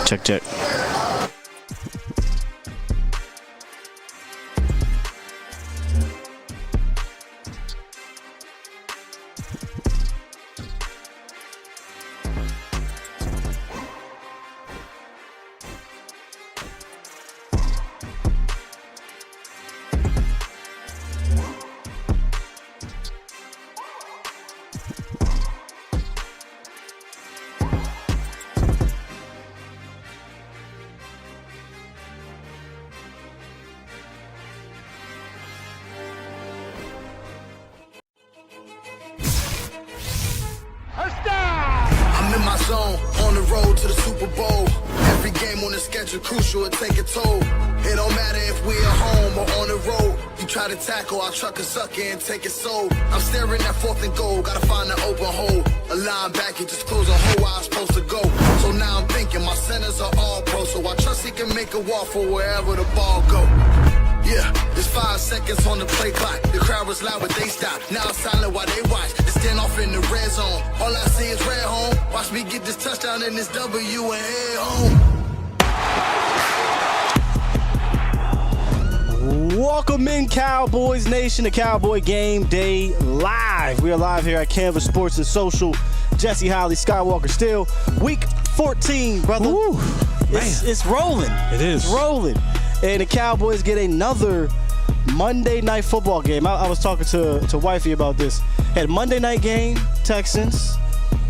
Check, check. I'm in my zone, on the road to the Super Bowl. Every game on the schedule crucial, it take a toll. It don't matter if we at home or on the road. You try to tackle, I'll truck a sucker and take it soul. I'm staring at 4th and goal, gotta find an open hole. A linebacker just close a hole where I'm supposed to go. So now I'm thinking my centers are all pro, so I trust he can make a walk for wherever the ball go. Yeah, there's 5 seconds on the play clock. The crowd was loud, but they stopped. Now it's silent while they watch. They stand off in the red zone. All I see is red home. Watch me get this touchdown and this W and head home. Welcome in, Cowboys Nation, to Cowboy Game Day Live. We are live here at Canvas Sports and Social. Jesse, Holley, Skywalker still. Week 14, brother. Ooh, it's rolling. It is. It's rolling. And the Cowboys get another Monday night football game. I was talking to Wifey about this. Had Monday night game, Texans.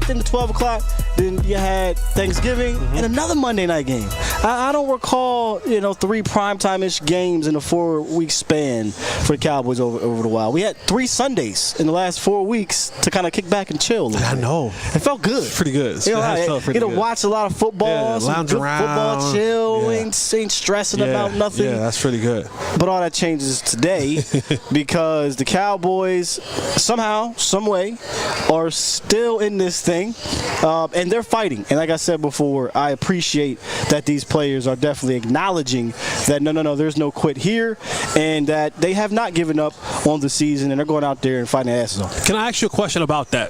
Then the 12 o'clock. Then you had Thanksgiving and another Monday night game. I don't recall, 3 primetime-ish games in a 4-week span for the Cowboys over the while. We had 3 Sundays in the last 4 weeks to kind of kick back and chill. I know. It felt good. It's pretty good. Get to watch a lot of football, some lounge good around. football, chill, Yeah. ain't stressing about nothing. Yeah, that's pretty good. But all that changes today because the Cowboys somehow, some way, are still in this thing, and they're fighting. And like I said before, I appreciate that these players are definitely acknowledging that no, there's no quit here, and that they have not given up on the season, and they're going out there and fighting their asses off. Can I ask you a question about that?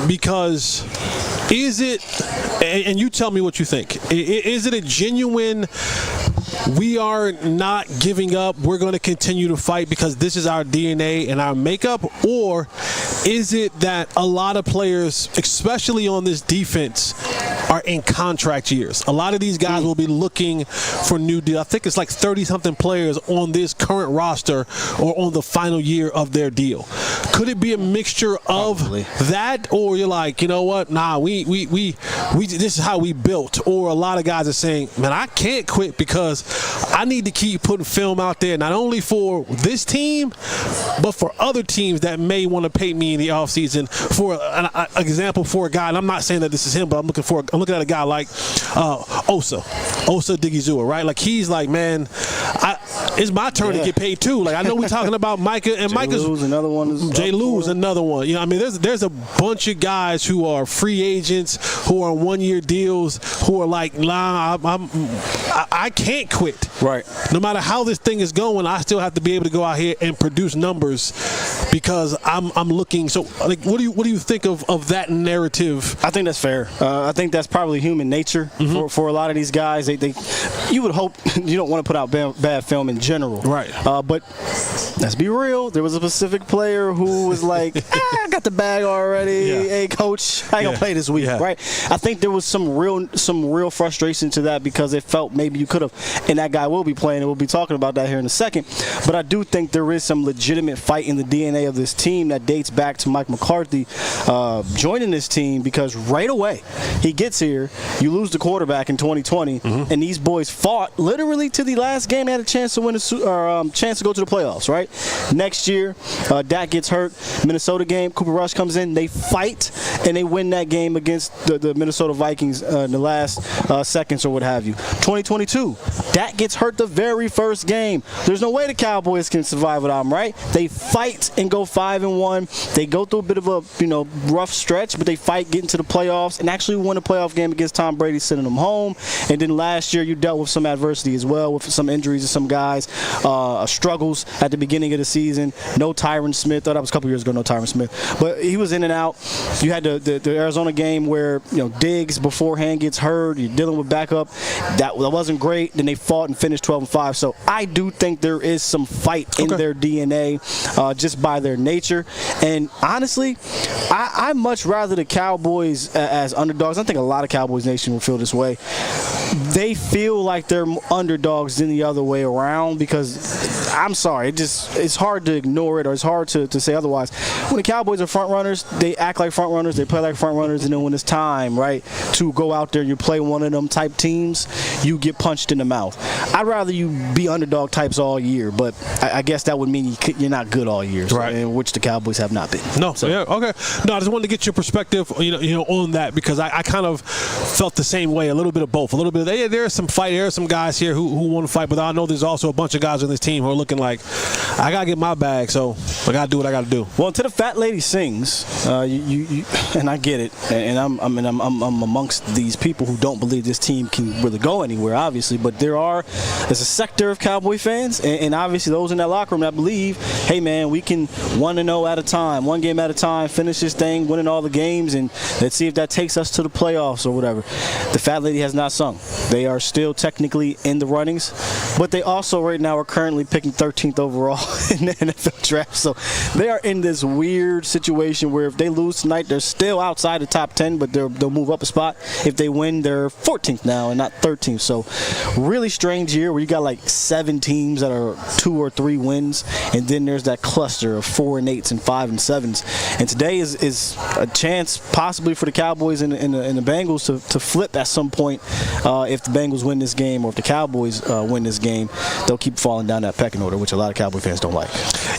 Because is it, and you tell me what you think, is it a genuine, we are not giving up, we're going to continue to fight because this is our DNA and our makeup? Or is it that a lot of players, especially on this defense, are in contract years? A lot of these guys will be looking for new deals. I think it's like 30-something players on this current roster or on the final year of their deal. Could it be a mixture of that, or you're like, you know what? Nah, we this is how we built. Or a lot of guys are saying, man, I can't quit because I need to keep putting film out there, not only for this team, but for other teams that may want to pay me in the offseason. For an example, for a guy, and I'm not saying that this is him, but I'm looking at a guy like Osa Digizua, right? Like, he's like, man, it's my turn to get paid too. Like, I know we're talking about Micah, and Micah's another one. Jay Lou's another one. I mean, there's a bunch of guys who are free agents, who are on 1-year deals, who are like, nah, I can't quit. Right. No matter how this thing is going, I still have to be able to go out here and produce numbers because I'm looking. So, like, what do you think of that narrative? I think that's fair. I think that's probably human nature for a lot of these guys. You would hope you don't want to put out bad film in general. Right. But let's be real. There was a specific player who was like, I got the bag already. Yeah. Hey, coach, I ain't gonna play this week. Yeah. Right. I think there was some real frustration to that because it felt maybe you could have, and that guy will be playing, and we'll be talking about that here in a second. But I do think there is some legitimate fight in the DNA of this team that dates back to Mike McCarthy joining this team, because right away he gets here, you lose the quarterback in 2020, and these boys fought literally to the last game. They had a chance to win chance to go to the playoffs. Right. Next year, Dak gets hurt. Minnesota game, Cooper Rush comes in. They fight, and they win that game against the Minnesota Vikings in the last seconds or what have you. 2022, Dak gets hurt the very first game. There's no way the Cowboys can survive without him, right? They fight and go 5-1. They go through a bit of a rough stretch, but they fight, get into the playoffs, and actually won a playoff game against Tom Brady, sending them home. And then last year, you dealt with some adversity as well, with some injuries to some guys, struggles at the beginning of the season. No Tyron Smith. Oh, that was a couple years ago, no Tyron Smith. But he was in and out. You had the Arizona game where Diggs beforehand gets hurt. You're dealing with backup. That wasn't great. Then they fought and finished 12-5. So I do think there is some fight in their DNA just by their nature. And honestly, I much rather the Cowboys as underdogs. I think a lot of Cowboys Nation will feel this way. They feel like they're underdogs than the other way around because, I'm sorry, it's hard to ignore it, or it's hard to say otherwise. When the Cowboys are front runners, they act like front runners, they play like front runners, and then when it's time, right, to go out there and you play one of them type teams, you get punched in the mouth. I'd rather you be underdog types all year, but I guess that would mean you're not good all year, so, right? Which the Cowboys have not been. No, so. Yeah, okay. No, I just wanted to get your perspective, on that, because I kind of felt the same way, a little bit of both, a little bit of there's some fight, there are some guys here who want to fight, but I know there's also a bunch of guys on this team who are looking like, I gotta get my bag, so I gotta do what I gotta do. Well, until the fat lady sings, you and I get it, and I'm amongst these people who don't believe this team can really go anywhere, obviously, but there's a sector of Cowboy fans, and obviously those in that locker room that believe, hey man, we can 1-0 at a time, one game at a time, finish this thing, winning all the games, and let's see if that takes us to the playoffs or whatever. The fat lady has not sung. They are still technically in the runnings, but they also right now are currently picking 13th overall in the NFL draft. So they are in this weird situation where if they lose tonight, they're still outside the top 10, but they'll move up a spot. If they win, they're 14th now and not 13th. So really strange year where you got like 7 teams that are 2 or 3 wins, and then there's that cluster of 4 and 8s and 5 and 7s. And today is a chance possibly for the Cowboys and the Bengals to flip at some point. If the Bengals win this game, or if the Cowboys win this game, they'll keep falling down that pecking order, which a lot of Cowboy fans don't like.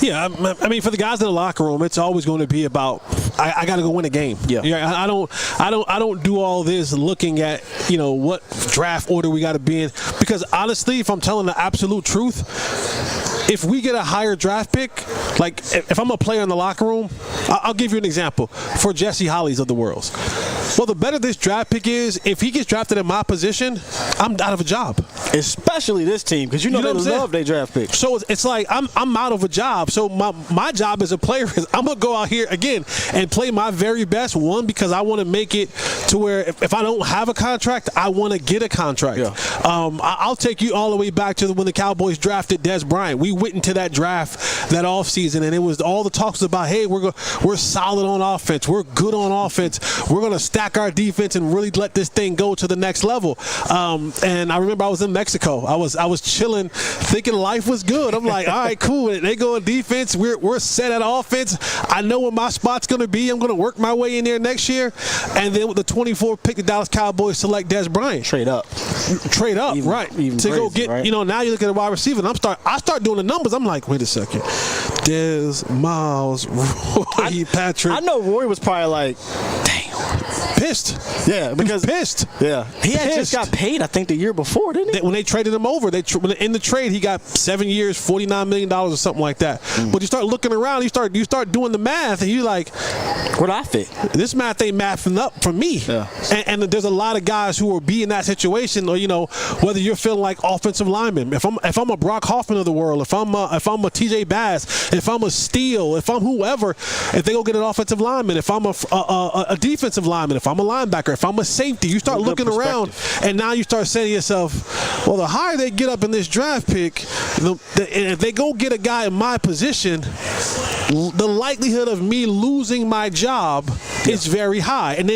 Yeah, I mean, for the guys in the locker room, it's always going to be about I got to go win a game. Yeah, I don't do all this looking at what draft order we got to be in, because honestly, if I'm telling the absolute truth, if we get a higher draft pick, like if I'm a player in the locker room, I'll give you an example for Jesse Holley's of the world. Well, the better this draft pick is, if he gets drafted in my position, I'm out of a job. Especially this team, because they love their draft pick. So it's like I'm out of a job. So my job as a player is I'm going to go out here again and play my very best, one, because I want to make it to where if I don't have a contract, I want to get a contract. Yeah. I'll take you all the way back to when the Cowboys drafted Des Bryant. We went into that draft that offseason, and it was all the talks about, hey, we're solid on offense. We're good on offense. We're going to stack our defense and really let this thing go to the next level. And I remember I was in Mexico. I was chilling, thinking life was good. I'm like, all right, cool. They go on defense. We're set at offense. I know where my spot's going to be. I'm going to work my way in there next year. And then with the 24th pick, the Dallas Cowboys select Des Bryant. Trade up, right? Even to crazy, go get, right? Now you look at a wide receiver, and I start doing the numbers. I'm like, wait a second, Des, Miles, Roy, Patrick. I know Roy was probably like, dang. Pissed. Yeah, because pissed. Yeah, he had just got paid, I think, the year before, didn't he? When they traded him over, in the trade he got 7 years, $49 million or something like that. But you start looking around, you start doing the math, and you like, where'd I fit? This math ain't mathing up for me. Yeah. And there's a lot of guys who will be in that situation, or whether you're feeling like offensive lineman. If I'm a Brock Hoffman of the world, if I'm a TJ Bass, if I'm a Steele, if I'm whoever, if they go get an offensive lineman, if I'm a defensive lineman, if I'm a linebacker, if I'm a safety, you start looking around, and now you start saying to yourself, well, the higher they get up in this draft pick, if they go get a guy in my position, the likelihood of me losing my job is very high. And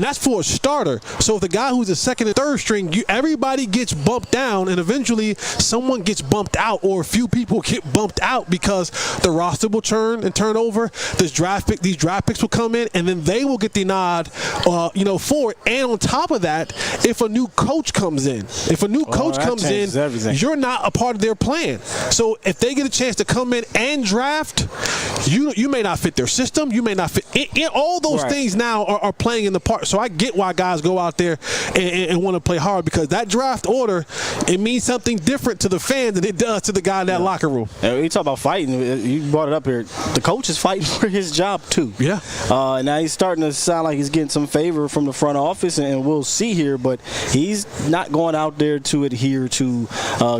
that's for a starter. So if the guy who's a second and third string, everybody gets bumped down, and eventually someone gets bumped out, or a few people get bumped out, because the roster will turn over. These draft picks will come in, and then they will get the nod, for it. And on top of that, if a new coach comes in, everything. You're not a part of their plan. So if they get a chance to come in and draft, you you may not fit their system. You may not fit. All those things now are playing in the part. So I get why guys go out there and want to play hard, because that draft order, it means something different to the fan than it does to the guy in that locker room. And you talk about fighting. You brought it up here. The coach is fighting for his job too. Yeah. And now he's starting to sound like he's getting some favor from the front office, and we'll see here. But he's not going out there to adhere to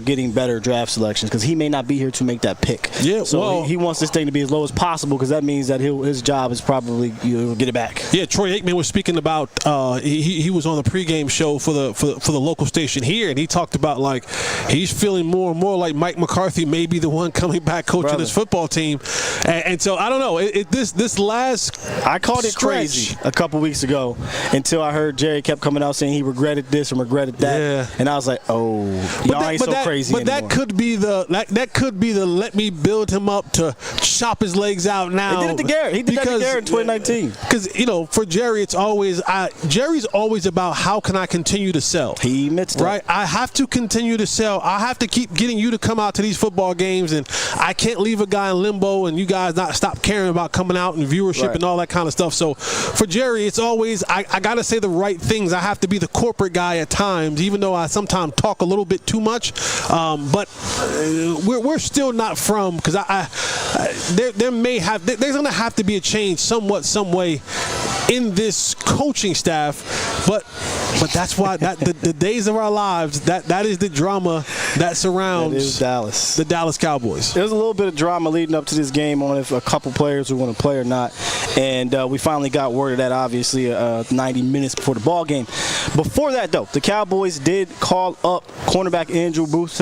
getting better draft selections, because he may not be here to make that pick. Yeah. So he wants this thing to be as low as possible, because that means that his job is probably get it back. Yeah. Troy Aikman was speaking about. He was on the pregame show for the local station here, and he talked about like he's feeling more and more like Mike McCarthy may be the one coming back coaching his football team, and so I don't know. This last I called it crazy a couple weeks ago until I heard Jerry kept coming out saying he regretted this and regretted that, and I was like, oh, y'all ain't so crazy anymore. But that could be the let me build him up to chop his legs out now. He did it to Garrett. He did that to Garrett in 2019. Because for Jerry, it's always Jerry's always about how can I continue to sell. He admits that. Right, I have to continue to sell. I have to keep getting you to come out to these football games, and I can't leave a guy in limbo and you guys not stop caring about coming out and viewership and all that kind of stuff. So for Jerry, it's always I got to say the right things. I have to be the corporate guy at times, even though I sometimes talk a little bit too much. But we're still not from, because there's going to have to be a change somewhat, some way in this coaching staff, but that's why the days of our lives, that is the drama that surrounds Dallas, the Dallas Cowboys. There's a little bit of drama leading up to this game on if a couple players who want to play or not, and we finally got word of that, obviously 90 minutes before the ball game. Before that, though, the Cowboys did call up cornerback Andrew Booth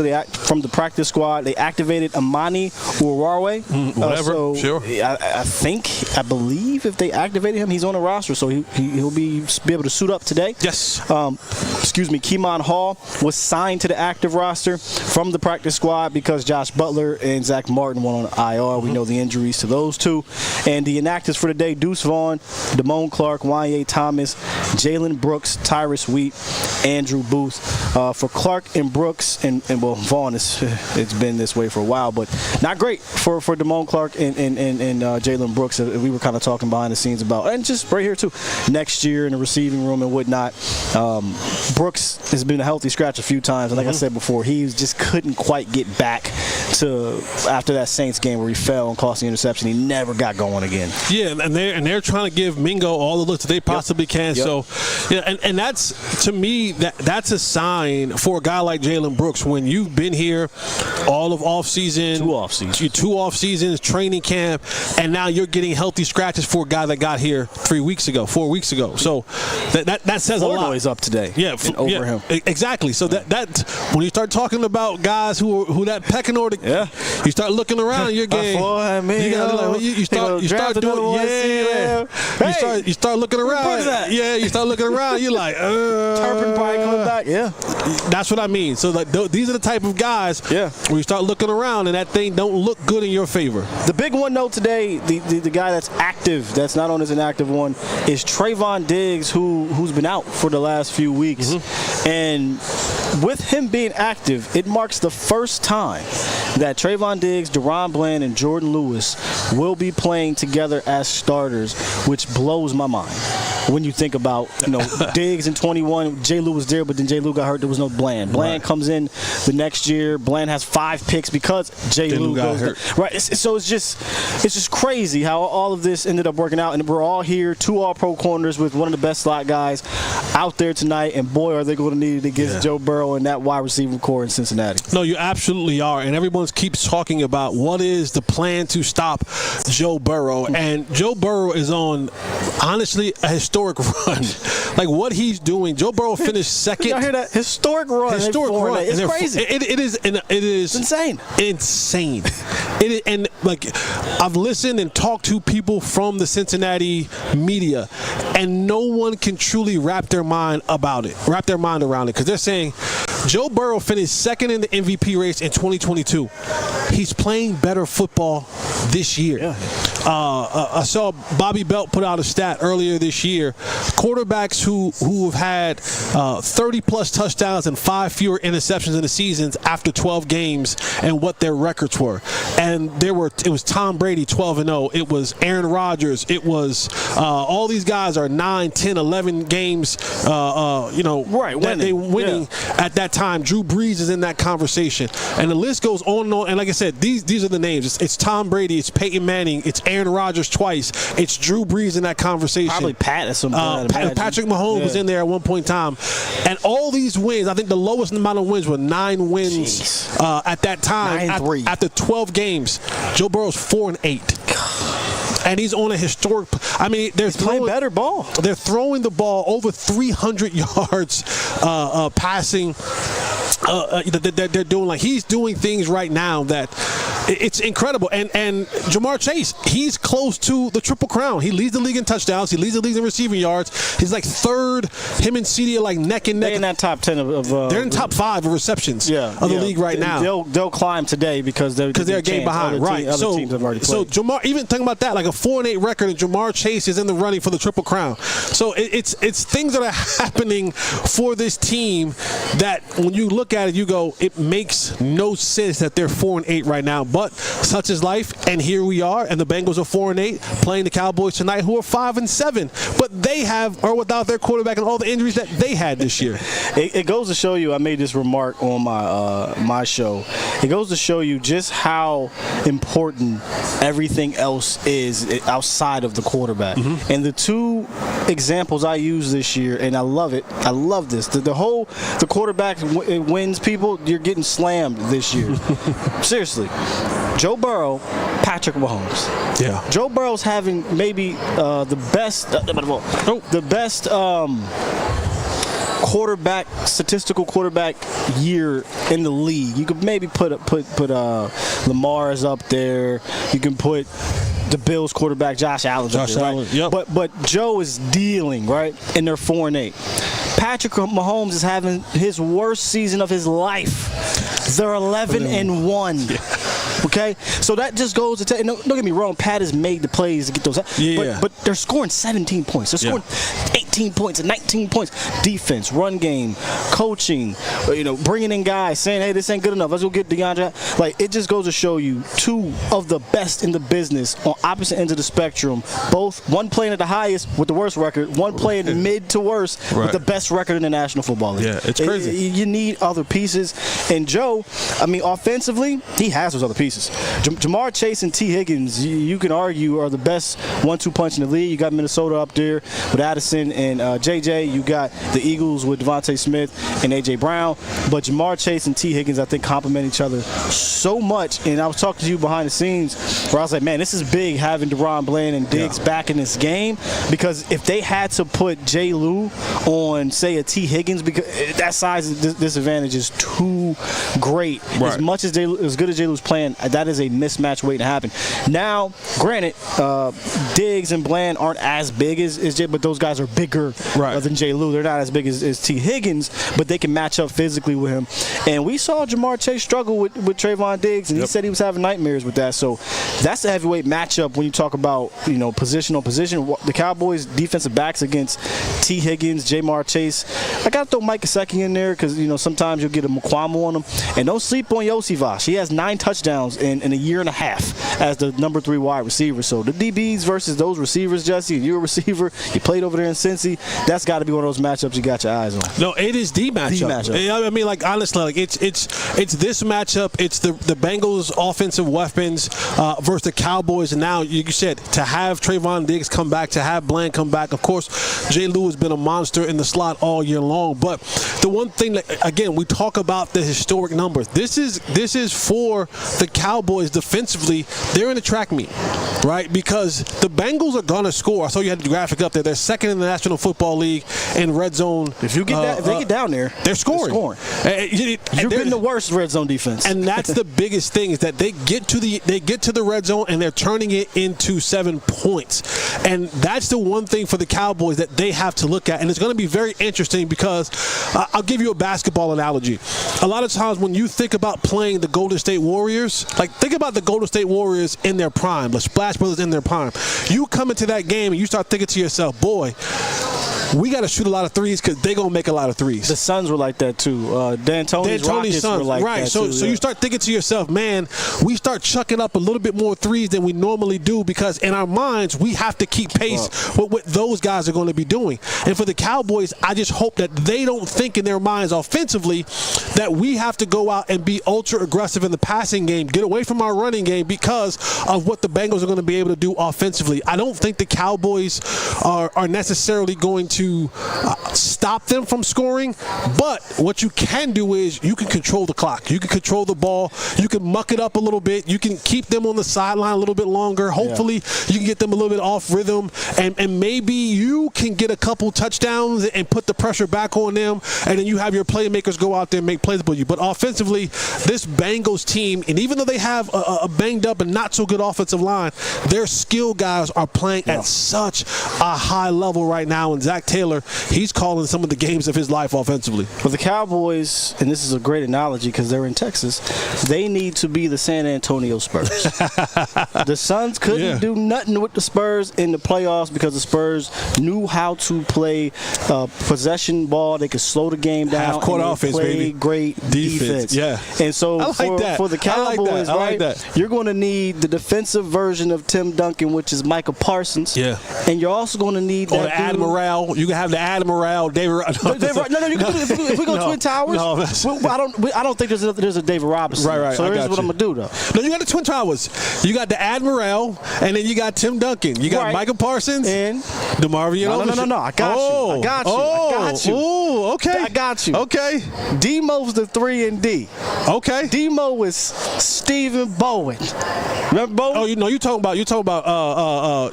from the practice squad. They activated Amani Uwarwe. Whatever, sure. I believe if they activated him, he's on the roster, so he'll be able to suit up today. Yes. Keemon Hall was signed to the active roster from the practice squad because Josh Butler and Zach Martin went on IR. We know the injuries to those two. And the inactives for today: Deuce Vaughn, Damone Clark, Wanye Thomas, Jalen Brooks, Tyrus Wheat, Andrew Booth. For Clark and Brooks, and Vaughn, it's been this way for a while, but not great for Damone Clark and Jalen Brooks. We were kind of talking behind the scenes about, and just right here too, next year in the receiving room and whatnot. Brooks has been a healthy scratch a few times, and like I said before, he just couldn't quite get back to after that Saints game where he fell and cost the interception. He never got going again. Yeah, and they're trying to give Mingo all the looks that they possibly can. So, yeah, and that's, to me, that's a sign for a guy like Jalen Brooks when you've been here all of offseason, two off seasons, training camp, and now you're getting healthy scratches for a guy that got here 4 weeks ago. So that says a lot. Is up today. Yeah, over him. Exactly. So that when you start talking about guys who that pecking order, you start looking around your game. You start doing you start looking around. Yeah, you start looking around. You're like, Turpin probably coming back. Yeah, that's what I mean. So like these are the type of guys. Yeah, where you start looking around and that thing don't look good in your favor. The big one though today, the guy that's active, that's not on his inactive one, is Trayvon Diggs, who's been out for the last few weeks. And with him being active, it marks the first time that Trayvon Diggs, Deron Bland, and Jordan Lewis will be playing together as starters, which blows my mind. When you think about, Diggs in 21, J. Lou was there, but then J. Lou got hurt. There was no Bland. Bland comes in the next year. Bland has 5 picks because J. Lou got hurt. Right. So it's just crazy how all of this ended up working out, and we're all here, 2 All-Pro corners with one of the best slot guys out there tonight, and boy, are they going to need it against Joe Burrow and that wide receiving core in Cincinnati. No, you absolutely are, and everyone keeps talking about what is the plan to stop Joe Burrow, and Joe Burrow is on, honestly, a historic run. Like what he's doing, Joe Burrow finished second. Y'all hear that? Historic run. It's crazy. It is insane. Insane. And like I've listened and talked to people from the Cincinnati media, and no one can truly wrap their mind around it, because they're saying Joe Burrow finished second in the MVP race in 2022. He's playing better football this year. I saw Bobby Belt put out a stat earlier this year. Quarterbacks who have had 30-plus touchdowns and 5 fewer interceptions in the seasons after 12 games and what their records were. And it was Tom Brady, 12-0. It was Aaron Rodgers. It was all these guys are 9, 10, 11 games, winning at that time. Drew Brees is in that conversation. And the list goes on and on. And like I said, these are the names. It's Tom Brady. It's Peyton Manning. It's Aaron Rodgers twice. It's Drew Brees in that conversation. Probably Pat at some point. Patrick Mahomes was in there at one point in time. And all these wins, I think the lowest amount of wins were 9 wins at that time. After 12 games. Joe Burrow's 4-8. And he's on a historic. I mean, they're playing better ball. They're throwing the ball over 300 yards passing. They're doing, like, he's doing things right now that it's incredible. And Jamar Chase, he's close to the Triple Crown. He leads the league in touchdowns. He leads the league in receiving yards. He's like third. Him and CD are like neck and neck. They're in that top 10 of they're in top 5 of receptions of the league right now. They'll climb today because they're a game behind. Other teams have already played. So Jamar, even talking about that, like a 4-8 record, and Jamar Chase is in the running for the Triple Crown. So it's things that are happening for this team that when you look at it, you go, it makes no sense that they're 4-8 right now. But such is life, and here we are. And the Bengals are 4-8, playing the Cowboys tonight, who are 5-7. But they are without their quarterback and all the injuries that they had this year. It goes to show you. I made this remark on my show. It goes to show you just how important everything else is outside of the quarterback. Mm-hmm. And the 2 examples I use this year, and I love it. I love this. The quarterback wins people. You're getting slammed this year. Seriously. Joe Burrow, Patrick Mahomes. Yeah. Joe Burrow's having maybe the best statistical quarterback year in the league. You could maybe put Lamar's up there. You can put the Bills quarterback Josh Allen. Right? Yep. But Joe is dealing, right? And they're 4-8. Patrick Mahomes is having his worst season of his life. They're 11-1. Yeah. Okay, so that just goes to tell you. Don't get me wrong. Pat has made the plays to get those. Yeah. But they're scoring 17 points. They're scoring 18 points and 19 points. Defense, run game, coaching. Bringing in guys saying, "Hey, this ain't good enough. Let's go get DeAndre." Like, it just goes to show you 2 of the best in the business on opposite ends of the spectrum. Both one playing at the highest with the worst record, one playing mid to worst with the best record in the National Football League. Yeah, it's crazy. You need other pieces, and Joe, I mean, offensively, he has those other pieces. Jamar Chase and T. Higgins, you can argue, are the best 1-2 punch in the league. You got Minnesota up there with Addison and JJ. You got the Eagles with Devontae Smith and A.J. Brown. But Jamar Chase and T. Higgins, I think, complement each other so much. And I was talking to you behind the scenes where I was like, man, this is big having DeRon Bland and Diggs back in this game, because if they had to put J. Lou on, say, a T. Higgins, because that size disadvantage is too great. Right. As much as good as J. Lou's playing, that is a mismatch waiting to happen. Now, granted, Diggs and Bland aren't as big as Jay, but those guys are bigger than J. Lou. They're not as big as T. Higgins, but they can match up physically with him. And we saw Jamar Chase struggle with Trayvon Diggs, and he said he was having nightmares with that. So that's a heavyweight matchup when you talk about position on position. The Cowboys defensive backs against T. Higgins, Jamar Chase. I got to throw Mike Gesicki in there because sometimes you'll get a Mukwamu on him. And don't sleep on Yosivas. He has 9 touchdowns in a year and a half as the number 3 wide receiver. So the DBs versus those receivers, Jesse, you're a receiver, you played over there in Cincy, that's got to be one of those matchups you got your eyes on. No, it is the matchup. I mean, like, honestly, like, it's this matchup. It's the Bengals offensive weapons versus the Cowboys. And now, you said, to have Trayvon Diggs come back, to have Bland come back. Of course, J. Lou has been a monster in the slot all year long. But the one thing that, again, we talk about the historic numbers. This is for the Cowboys defensively. They're in the track meet, right? Because the Bengals are going to score. I saw you had the graphic up there. They're second in the National Football League in red zone. If they get down there, they're scoring. You've been the worst red zone defense. And that's the biggest thing, is that they get to the red zone and they're turning it into 7 points. And that's the one thing for the Cowboys that they have to look at. And it's going to be very interesting because I'll give you a basketball analogy. A lot of times when you think about playing the Golden State Warriors, Like, think about the Golden State Warriors in their prime, the Splash Brothers in their prime. You come into that game and you start thinking to yourself, boy, we got to shoot a lot of threes because they're going to make a lot of threes. The Suns were like that, too. D'Antoni's Rockets Suns, were like right. that, So you start thinking to yourself, man, we start chucking up a little bit more threes than we normally do because in our minds, we have to keep pace with what those guys are going to be doing. And for the Cowboys, I just hope that they don't think in their minds offensively that we have to go out and be ultra aggressive in the passing game, get away from our running game because of what the Bengals are going to be able to do offensively. I don't think the Cowboys are necessarily going to stop them from scoring, but what you can do is you can control the clock. You can control the ball. You can muck it up a little bit. You can keep them on the sideline a little bit longer. Hopefully, you can get them a little bit off rhythm, and maybe you can get a couple touchdowns and put the pressure back on them, and then you have your playmakers go out there and make plays for you. But offensively, this Bengals team, and even though they have a banged up and not so good offensive line, their skill guys are playing at such a high level right now, and Zach Taylor, he's calling some of the games of his life offensively. For the Cowboys, and this is a great analogy because they're in Texas, they need to be the San Antonio Spurs. The Suns couldn't do nothing with the Spurs in the playoffs because the Spurs knew how to play possession ball. They could slow the game down. Half-court offense, play baby. Great defense. Yeah. And so for the Cowboys, you're going to need the defensive version of Tim Duncan, which is Micah Parsons. Yeah. And you're also going to need that Admiral. You can have the Admiral, David. No, you can do it. If we go Twin Towers, I don't think there's a David Robinson. Right. So here's what I'm gonna do though. No, you got the Twin Towers. You got the Admiral, and then you got Tim Duncan. You got Micah Parsons and DeMarvin. No. I got you. Oh, okay. I got you. Okay. Demo's the 3 and D. Okay. Demo is Stephen Bowen. Remember Bowen? Oh, you talking about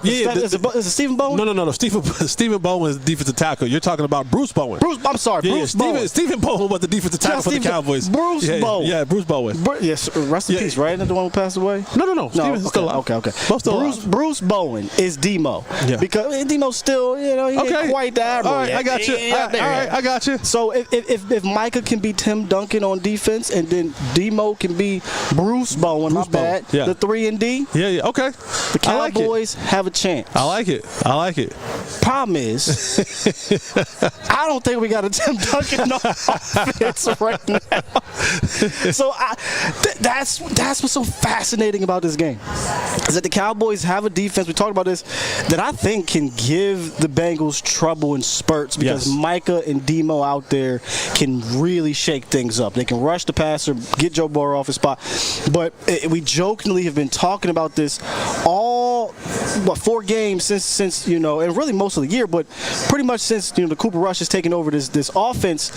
Is it Stephen Bowen? No. Stephen Bowen is the defensive tackle. You're talking about Bruce Bowen. I'm sorry, Bruce Bowen. Stephen Bowen was the defensive tackle for the Cowboys. Bruce Bowen. Yeah, Bruce Bowen. Yes, rest in peace, right? Isn't that the one who passed away? No. Stephen's still alive. Okay. Bruce Bowen is Demo. Yeah. Because Demo's still, he ain't quite the Admiral. All right, I got you. All right, I got you. So if Micah can be Tim Duncan on defense and then Demo can be Bruce Bowen, the 3 and D. Yeah. Okay. The Cowboys have a chance. I like it. Problem is, I don't think we got a Tim Duncan on offense right now. So that's what's so fascinating about this game, is that the Cowboys have a defense, we talked about this, that I think can give the Bengals trouble in spurts because Micah and Demo out there can really shake things up. They can rush the passer, get Joe Burrow off his spot. But we jokingly have been talking about this all 4 games since and really most of the year, but pretty much since the Cooper Rush has taken over this offense.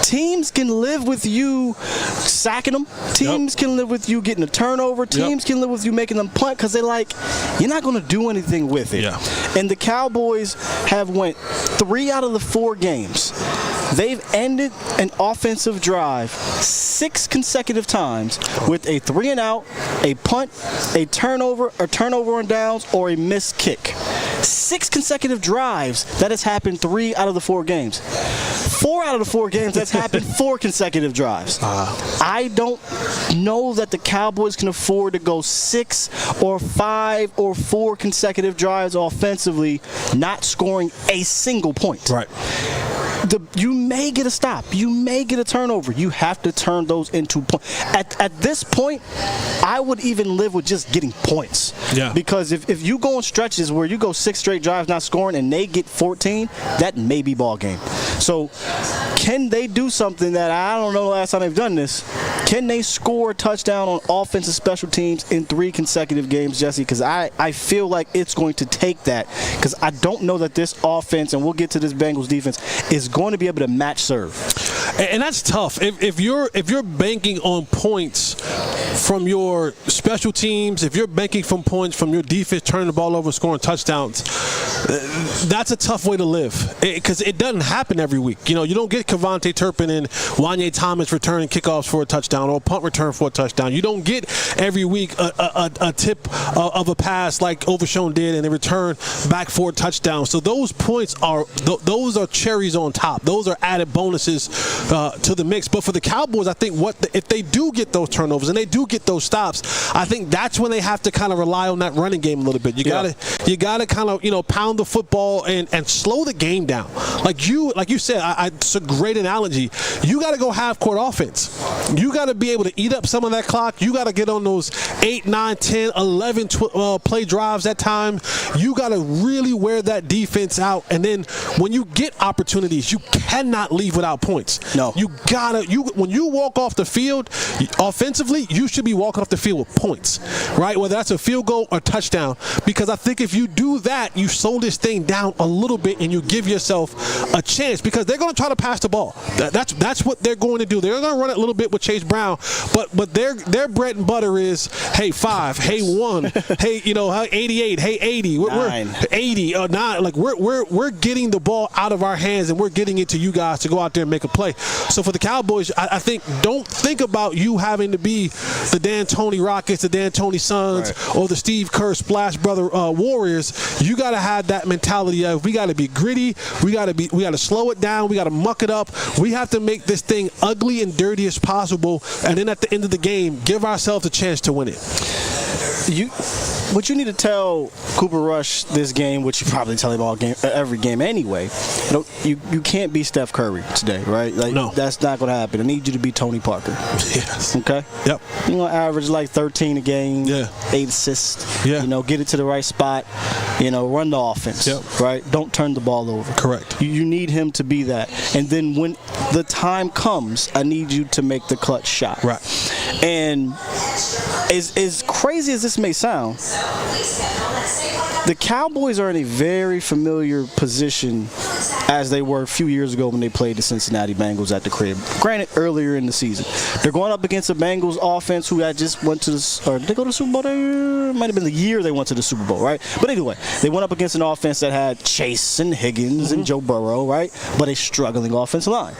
Teams can live with you sacking them. Teams can live with you getting a turnover. Teams can live with you making them punt because they're like, you're not going to do anything with it. And the Cowboys have went 3 out of the 4 games. They've ended an offensive drive 6 consecutive times with a 3-and-out, a punt, a turnover on downs, or a missed kick. 6 consecutive drives. That has happened 3 out of the 4 games. 4 out of the 4 games, that's happened 4 consecutive drives. I don't know that the Cowboys can afford to go 6 or 5 or 4 consecutive drives offensively, not scoring a single point. Right. You may get a stop. You may get a turnover. You have to turn those into points. At this point, I would even live with just getting points. Yeah. Because if you go on stretches where you go 6 straight drives not scoring and they get 14, that may be ball game. So can they do something that I don't know the last time they've done this? Can they score a touchdown on offensive special teams in 3 consecutive games, Jesse? Because I feel like it's going to take that. Because I don't know that this offense, and we'll get to this Bengals defense, is going to be able to match serve. And that's tough. If you're banking on points from your special special teams, if you're banking from points from your defense turning the ball over and scoring touchdowns, that's a tough way to live because it doesn't happen every week. You don't get Kevontae Turpin and Wanye Thomas returning kickoffs for a touchdown or a punt return for a touchdown. You don't get every week a tip of a pass like Overshown did and a return back for a touchdown. So those points those are cherries on top. Those are added bonuses to the mix. But for the Cowboys, I think if they do get those turnovers and they do get those stops, I think that's when they have to kind of rely on that running game a little bit. You gotta kind of pound the football and slow the game down. Like you said, it's a great analogy. You got to go half court offense. You got to be able to eat up some of that clock. You got to get on those 8, 9, 10, 11 play drives at time. You got to really wear that defense out. And then when you get opportunities, you cannot leave without points. No. When you walk off the field offensively, you should be walking off the field with points, right? Whether that's a field goal or touchdown. Because I think if you do that, you slow this thing down a little bit and you give yourself a chance because they're going to try to pass the ball. That's what they're going to do. They're going to run it a little bit with Chase Brown, but their bread and butter is, hey, 5, hey, 1, hey, 88, hey, 80. We're 80 or 9. Like we're getting the ball out of our hands and we're getting it to you guys to go out there and make a play. So for the Cowboys, I think don't think about you having to be the D'Antoni Rockets, the D'Antoni Suns, right, or the Steve Kerr Splash Brother Warriors. You got to have that mentality of we got to be gritty. We got to slow it down. We got to muck it up. We have to make this thing ugly and dirty as possible, and then at the end of the game, give ourselves a chance to win it. What you need to tell Cooper Rush this game, which you probably tell him every game anyway, you can't be Steph Curry today, right? Like, no. That's not going to happen. I need you to be Tony Parker. Yes. Okay? Yep. You're going to average like 13 a game, yeah, 8 assists, yeah, get it to the right spot, run the offense, yep, right? Don't turn the ball over. Correct. You need him to be that. And then when the time comes, I need you to make the clutch shot. Right. And as crazy as this may sound, the Cowboys are in a very familiar position as they were a few years ago when they played the Cincinnati Bengals at the crib. Granted, earlier in the season. They're going up against a Bengals offense who had just went to did they go to the Super Bowl? It might have been the year they went to the Super Bowl, right? But anyway, they went up against an offense that had Chase and Higgins and Joe Burrow, right? But a struggling offensive line.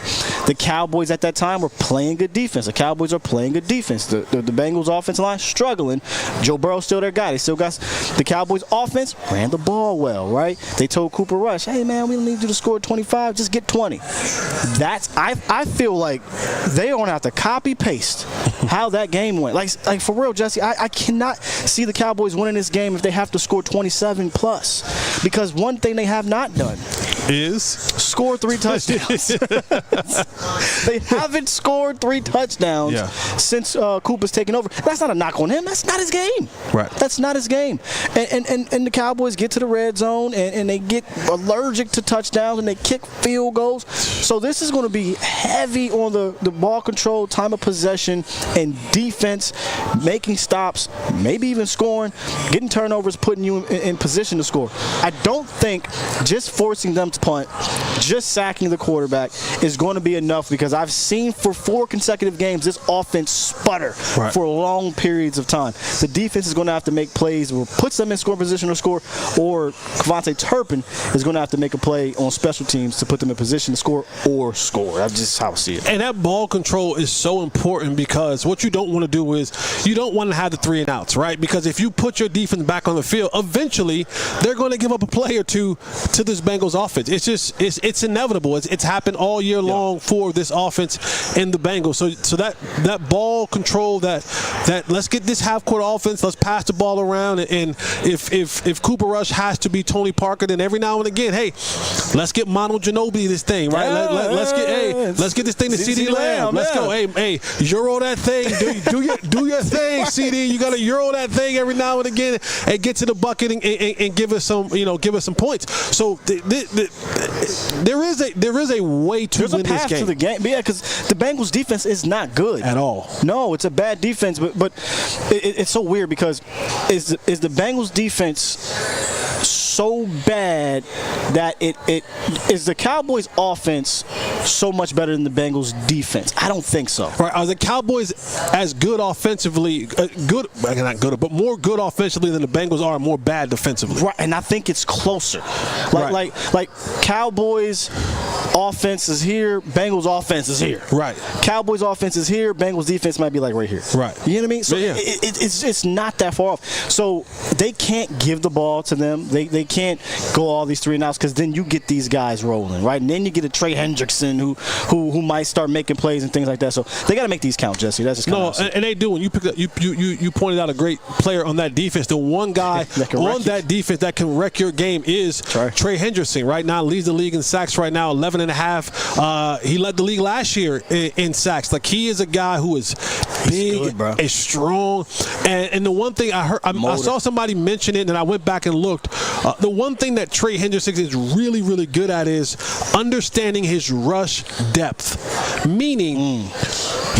The Cowboys at that time were playing good defense. The Cowboys are playing good defense. The Bengals offensive line struggling. Joe Burrow's still their guy. They still got the Cowboys offense ran the ball well, right? They told Cooper Rush, hey man, we don't need you to score 25, just get 20. I feel like they don't have to copy paste how that game went. Like for real, Jesse, I cannot see the Cowboys winning this game if they have to score 27 plus. Because one thing they have not done is score 3 touchdowns. They haven't scored 3 touchdowns since Cooper's taken over. That's not a knock on him. That's not his game. Right. That's not his game. And the Cowboys get to the red zone and they get allergic to touchdowns and they kick field goals. So this is going to be heavy on the ball control, time of possession, and defense, making stops, maybe even scoring, getting turnovers, putting you in position to score. I don't think just forcing them to punt, just sacking the quarterback is going to be enough because I've seen for 4 consecutive games this offense sputter for long periods of time. The defense is going to have to make plays where it puts them in scoring position to score, or Kevontae Turpin is going to have to make a play on special teams to put them in position to score or score. That's just how I see it. And that ball control is so important because what you don't want to do is you don't want to have the 3 and outs, right? Because if you put your defense back on the field, eventually they're going to give up a play or two to this Bengals offense. It's just it's inevitable. It's happened all year long for this offense and the Bengals. So that ball control, that let's get this half court offense, let's pass the ball around, and if Cooper Rush has to be Tony Parker, then every now and again, hey, let's get Mono Ginobili this thing, right? Let's get this thing to CeeDee Lamb. Let's go. Hey, Euro that thing. Do your thing, CD. You got to Euro that thing every now and again and get to the bucket and give us some points. So there is a way to win this game. There's a path to the game. Yeah, because the Bengals defense is not good at all. No, it's a bad defense, but it's so weird because is the Bengals defense so bad that it is the Cowboys offense so much better than the Bengals defense? I don't think so. Right. Are the Cowboys as good offensively, not good, but more good offensively than the Bengals are, more bad defensively? Right, and I think it's closer. Like Cowboys offense is here, Bengals offense is here. Right. Cowboys offense is here, Bengals defense might be like right here. Right. You know what I mean? So yeah. it's not that far off. So they can't give the ball to them. They can't go all these 3 and outs, because then you get these guys rolling, right? And then you get a Trey Hendrickson who might start making plays and things like that. So they got to make these count, Jesse. That's just and they do. And you picked up, you pointed out a great player on that defense. The one guy on that defense that can wreck your game is Trey Hendrickson. Right now leads the league in sacks right now, 11.5. He led the league last year in sacks. Like, he is a guy who is big, is strong, and the one thing I heard, I saw somebody mention it, and I went back and looked. The one thing that Trey Hendrickson is really, really good at is understanding his rush depth, meaning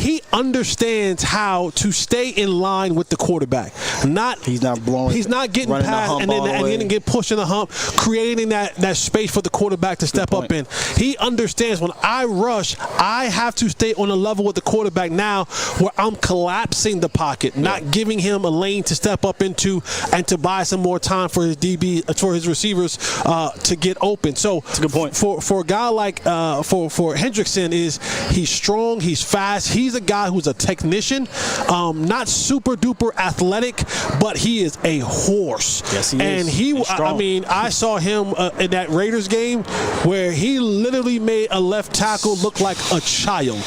he understands how to stay in line with the quarterback. He's not getting past and then get pushed in the hump, creating that space for the quarterback to step up in. He understands, when I rush, I have to stay on a level with the quarterback now where I'm collapsing the pocket, not giving him a lane to step up into and to buy some more time for his DB, for his receivers to get open. So that's a good point. For a guy like for Hendrickson, he's strong, he's fast, he's a guy who's a technician, not super duper athletic, but he is a horse. Yes, he is. And I saw him in that Raiders game where he literally made a left tackle look like a child.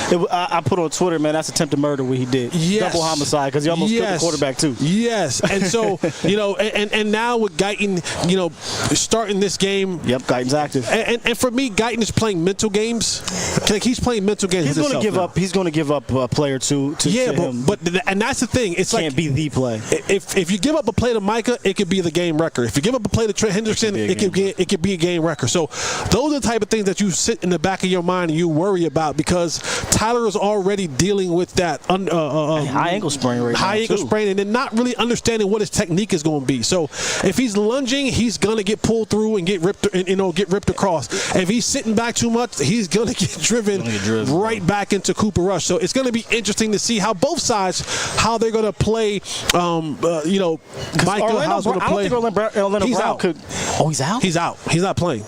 I put on Twitter, man, that's attempted murder what he did. Yes. Double homicide, because he almost killed the quarterback too. Yes. And so, and now with Guyton, starting this game. Yep, Guyton's active. And for me, Guyton is playing mental games. Like, he's playing mental games. He's going to give up. He's going to give up a play or two to him. But that's the thing. It's can't be the play. If you give up a play to Micah, it could be the game wrecker. If you give up a play to Trey Hendrickson, it could be a game wrecker. So those are the type of things that you sit in the back of your mind and you worry about, because Tyler is already dealing with that high ankle sprain and then not really understanding what his technique is going to be. So if he's lunging, he's going to get pulled through and get ripped across. If he's sitting back too much, he's going to get driven right back into Cooper Rush. So it's going to be interesting to see how both sides, how they're going to play. Michael, how's going to play? I don't think Orlando Brown could. Oh, he's out? He's out. He's not playing.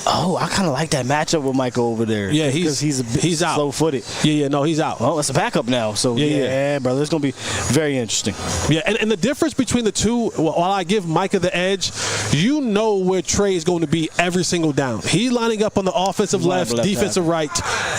Oh, I kind of like that matchup with Michael over there. Yeah, he's a bit out. slow-footed. No, he's out. Well, it's a backup now, so yeah, brother, it's gonna be very interesting. Yeah, and the difference between the two, while I give Micah the edge, where Trey is going to be every single down. He's lining up on the offensive left, defensive right,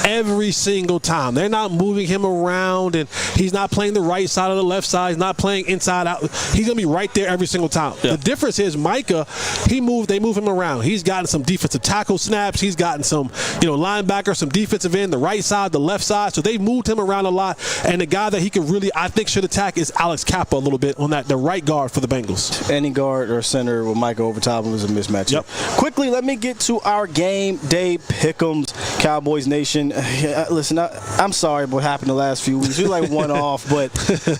every single time. They're not moving him around, and he's not playing the right side or the left side. He's not playing inside out. He's gonna be right there every single time. Yeah. The difference is Micah, they move him around. He's gotten some defensive tackle snaps. He's gotten some, linebacker, some defensive end, the right side, the left side. So they've moved him around a lot. And the guy that he could really, I think, should attack is Alex Kappa a little bit on the right guard for the Bengals. Any guard or center with Micah over top of him is a mismatch. Yep. Quickly, let me get to our game day pick'ems, Cowboys Nation. Listen, I'm sorry what happened the last few weeks. We one off, but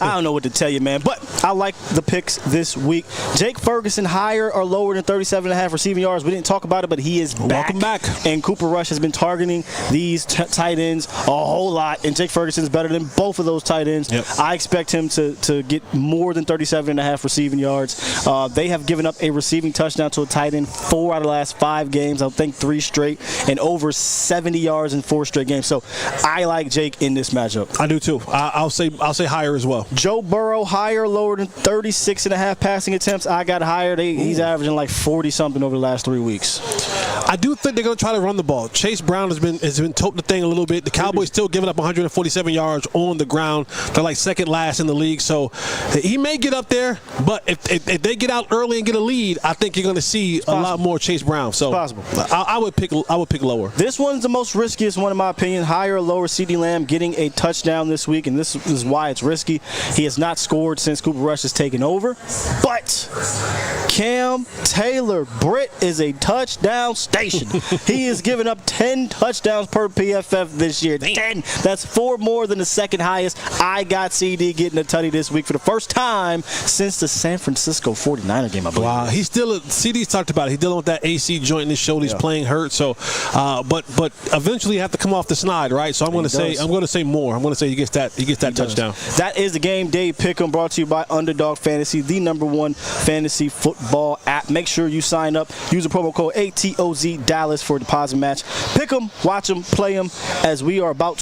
I don't know what to tell you, man. But I like the picks this week. Jake Ferguson, higher or lower than 37.5 receiving yards. We didn't talk about it, but he is back. Welcome back. And Cooper Rush has been targeting these tight ends a whole lot, and Jake Ferguson is better than both of those tight ends. Yep. I expect him to get more than 37.5 receiving yards. They have given up a receiving touchdown to a tight end 4 out of the last 5 games. I think 3 straight, and over 70 yards in 4 straight games. So I like Jake in this matchup. I do too. I'll say higher as well. Joe Burrow, higher, lower than 36.5 passing attempts. I got higher. He's averaging 40 something over the last 3 weeks. I do think they're going to try to run the ball. Chase Brown has been toting the thing a little bit. The Cowboys still giving up 147 yards on the ground. They're second last in the league, so he may get up there. But if they get out early and get a lead, I think you're going to see a lot more Chase Brown. So it's possible. I would pick lower. This one's the most riskiest one in my opinion. Higher or lower, CeeDee Lamb getting a touchdown this week, and this is why it's risky. He has not scored since Cooper Rush has taken over, but Cam Taylor Britt is a touchdown station. He is giving up 10 touchdowns per PFF this year. 10. That's 4 more than the second highest. I got CD getting a tutty this week for the first time since the San Francisco 49er game, I believe. Wow, he's still. CD's talked about it. He's dealing with that AC joint in his shoulder. He's playing hurt. So, but eventually you have to come off the snide, right? So I'm going to say more. I'm going to say he gets that touchdown. That is the game day pick'em brought to you by Underdog Fantasy, the #1 fantasy football app. Make sure you sign up. Use the promo code ATOZDALLAS for a deposit match. Pick them, watch them, play them as we are about